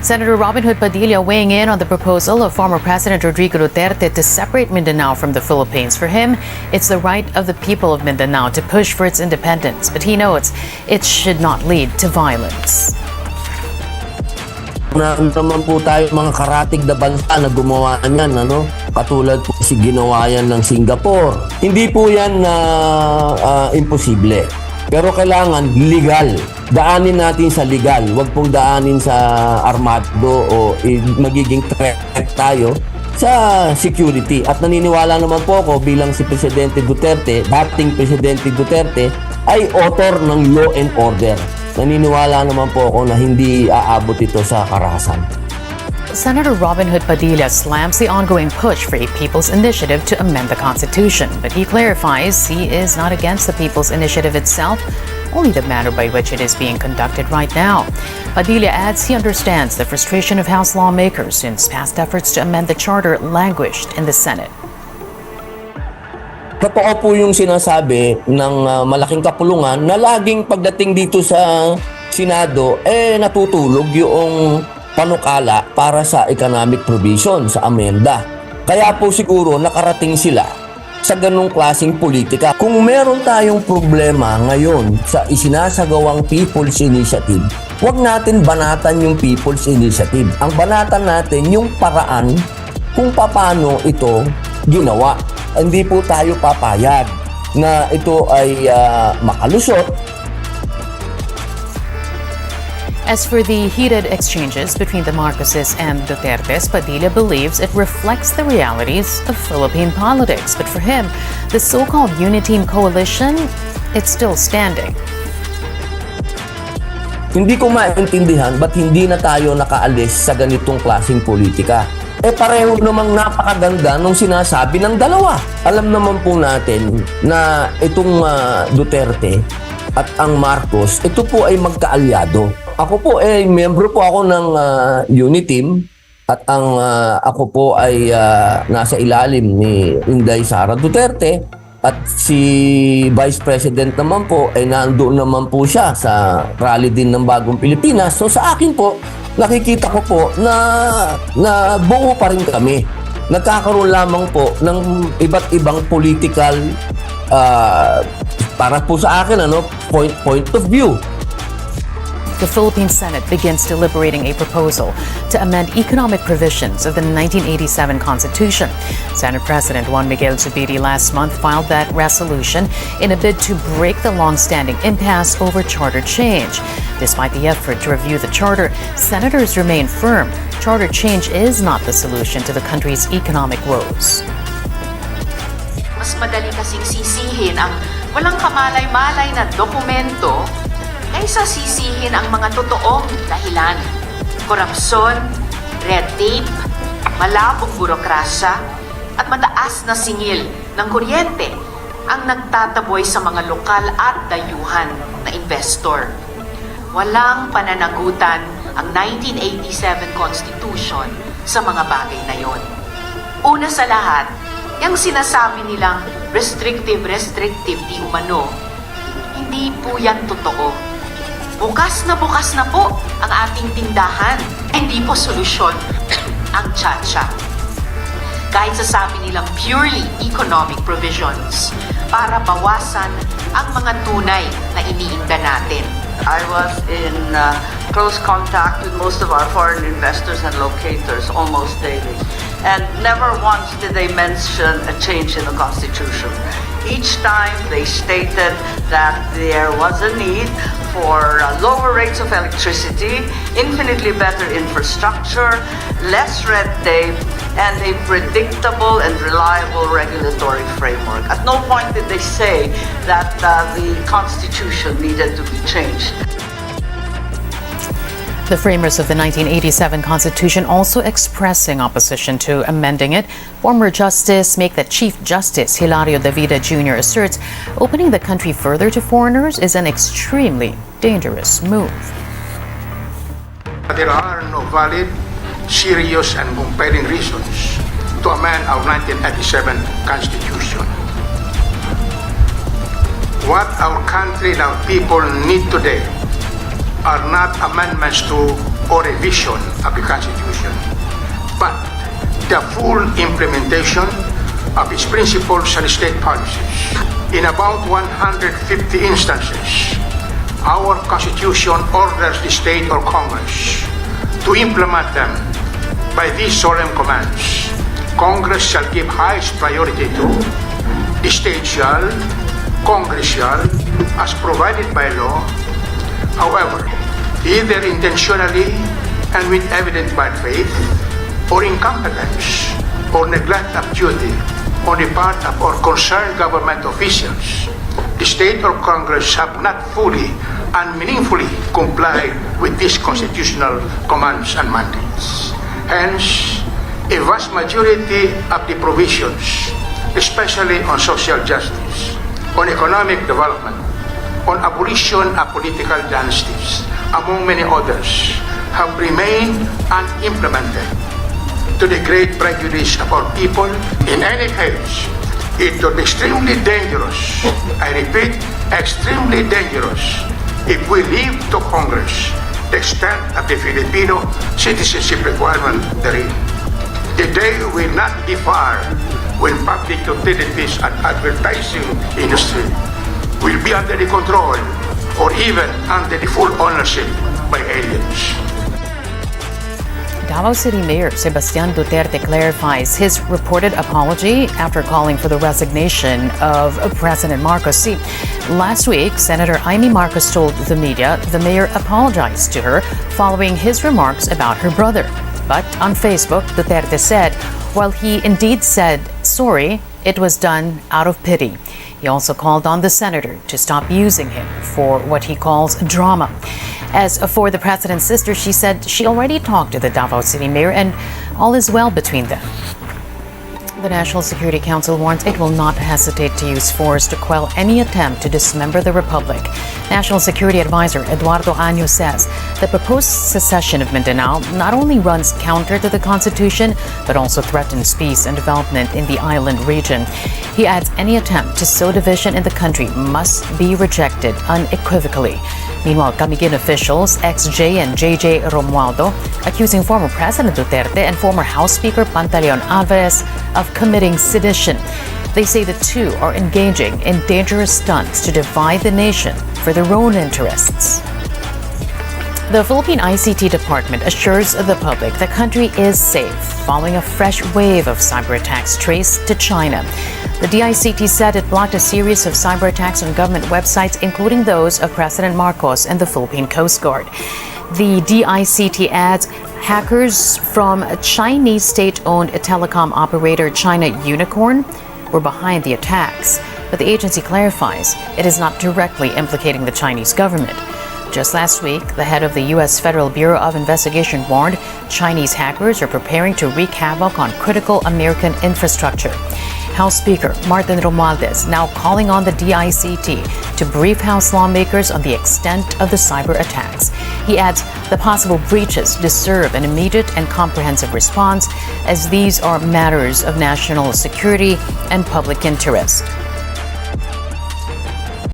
Senator Robin Hood Padilla weighing in on the proposal of former President Rodrigo Duterte to separate Mindanao from the Philippines. For him, it's the right of the people of Mindanao to push for its independence, but he notes it should not lead to violence. Naman po tayo mga karatig na bansa na gumawa niyan, katulad po si ginawa yan ng Singapore. Hindi po yan imposible. Pero kailangan legal. Daanin natin sa legal. Huwag pong daanin sa armado o magiging threat tayo sa security. At naniniwala naman po ako bilang si Presidente Duterte, dating Presidente Duterte, ay author ng law and order. Naniniwala naman po ako na hindi aabot ito sa karahasan. Senator Robin Hood Padilla slams the ongoing push for a People's Initiative to amend the Constitution, but he clarifies he is not against the People's Initiative itself, only the manner by which it is being conducted right now. Padilla adds he understands the frustration of House lawmakers since past efforts to amend the charter languished in the Senate. Totoo po yung sinasabi ng malaking kapulungan na laging pagdating dito sa Senado, natutulog yung panukala para sa economic provision, sa amenda. Kaya po siguro nakarating sila sa ganung klaseng politika. Kung meron tayong problema ngayon sa isinasagawang People's Initiative, huwag natin banatan yung People's Initiative. Ang banatan natin yung paraan kung paano ito ginawa. Hindi po tayo papayag na ito ay makalusot. As for the heated exchanges between the Marcoses and Dutertes, Padilla believes it reflects the realities of Philippine politics. But for him, the so-called Uniteam coalition, it's still standing. Hindi ko maintindihan ba't hindi na tayo nakaalis sa ganitong klaseng politika. Pareho namang napakaganda nung sinasabi ng dalawa. Alam naman po natin na itong Duterte at ang Marcos, ito po ay magkaalyado. Ako po miyembro po ako ng Uniteam at ako po ay nasa ilalim ni Inday Sara Duterte at si Vice President naman po ay nandoon naman po siya sa rally din ng Bagong Pilipinas. So sa akin po, nakikita ko po na buo pa rin kami. Nagkakaroon lamang po ng iba't ibang political para po sa akin point of view. The Philippine Senate begins deliberating a proposal to amend economic provisions of the 1987 Constitution. Senate President Juan Miguel Zubiri last month filed that resolution in a bid to break the long-standing impasse over charter change. Despite the effort to review the charter, senators remain firm. Charter change is not the solution to the country's economic woes. Mas madali kasing sisihin ang walang kamalay-malay na dokumento kaysa sisihin ang mga totoong dahilan. Korupsyon, red tape, malabong burokrasya, at mataas na singil ng kuryente ang nagtataboy sa mga lokal at dayuhan na investor. Walang pananagutan ang 1987 Constitution sa mga bagay na yon. Una sa lahat, yung sinasabi nilang restrictive di umano, hindi po yan totoo. Bukas na po ang ating tindahan. Hindi po solusyon ang tsa-tsa. Kahit sasabi nilang purely economic provisions para bawasan ang mga tunay na iniinda natin. I was in close contact with most of our foreign investors and locators almost daily. And never once did they mention a change in the Constitution. Each time they stated that there was a need for lower rates of electricity, infinitely better infrastructure, less red tape, and a predictable and reliable regulatory framework. At no point did they say that the Constitution needed to be changed. The framers of the 1987 Constitution also expressing opposition to amending it. Former Justice make that Chief Justice Hilario Davida Jr. asserts opening the country further to foreigners is an extremely dangerous move. There are no valid, serious, and compelling reasons to amend our 1987 Constitution. What our country and our people need today are not amendments to or revision of the Constitution, but the full implementation of its principles and state policies. In about 150 instances, our Constitution orders the state or Congress to implement them. By these solemn commands, Congress shall give highest priority to, the state shall, Congress shall, as provided by law. However, either intentionally and with evident bad faith, or incompetence, or neglect of duty on the part of our concerned government officials, the state or Congress have not fully and meaningfully complied with these constitutional commands and mandates. Hence, a vast majority of the provisions, especially on social justice, on economic development, on abolition of political dynasties, among many others, have remained unimplemented to the great prejudice of our people. In any case, it would be extremely dangerous, I repeat, extremely dangerous, if we leave to Congress the extent of the Filipino citizenship requirement therein. The day will not be far when public utilities and advertising industry will be under the control or even under the full ownership by aliens. Davao City Mayor Sebastian Duterte clarifies his reported apology after calling for the resignation of President Marcos. See, last week, Senator Amy Marcos told the media the mayor apologized to her following his remarks about her brother. But on Facebook, Duterte said, while he indeed said sorry, it was done out of pity. He also called on the senator to stop using him for what he calls drama. As for the president's sister, she said she already talked to the Davao City mayor and all is well between them. The National Security Council warns it will not hesitate to use force to quell any attempt to dismember the republic. National Security Advisor Eduardo Año says the proposed secession of Mindanao not only runs counter to the Constitution, but also threatens peace and development in the island region. He adds any attempt to sow division in the country must be rejected unequivocally. Meanwhile, Camiguin officials XJ and JJ Romualdo accusing former President Duterte and former House Speaker Pantaleon Alvarez of committing sedition. They say the two are engaging in dangerous stunts to divide the nation for their own interests. The Philippine ICT Department assures the public the country is safe following a fresh wave of cyber attacks traced to China. The DICT said it blocked a series of cyber attacks on government websites, including those of President Marcos and the Philippine Coast Guard. The DICT adds hackers from Chinese state-owned telecom operator China Unicorn were behind the attacks, but the agency clarifies it is not directly implicating the Chinese government. Just last week, the head of the U.S. Federal Bureau of Investigation warned Chinese hackers are preparing to wreak havoc on critical American infrastructure. House Speaker Martin Romualdez now calling on the DICT to brief House lawmakers on the extent of the cyber attacks. He adds the possible breaches deserve an immediate and comprehensive response, as these are matters of national security and public interest.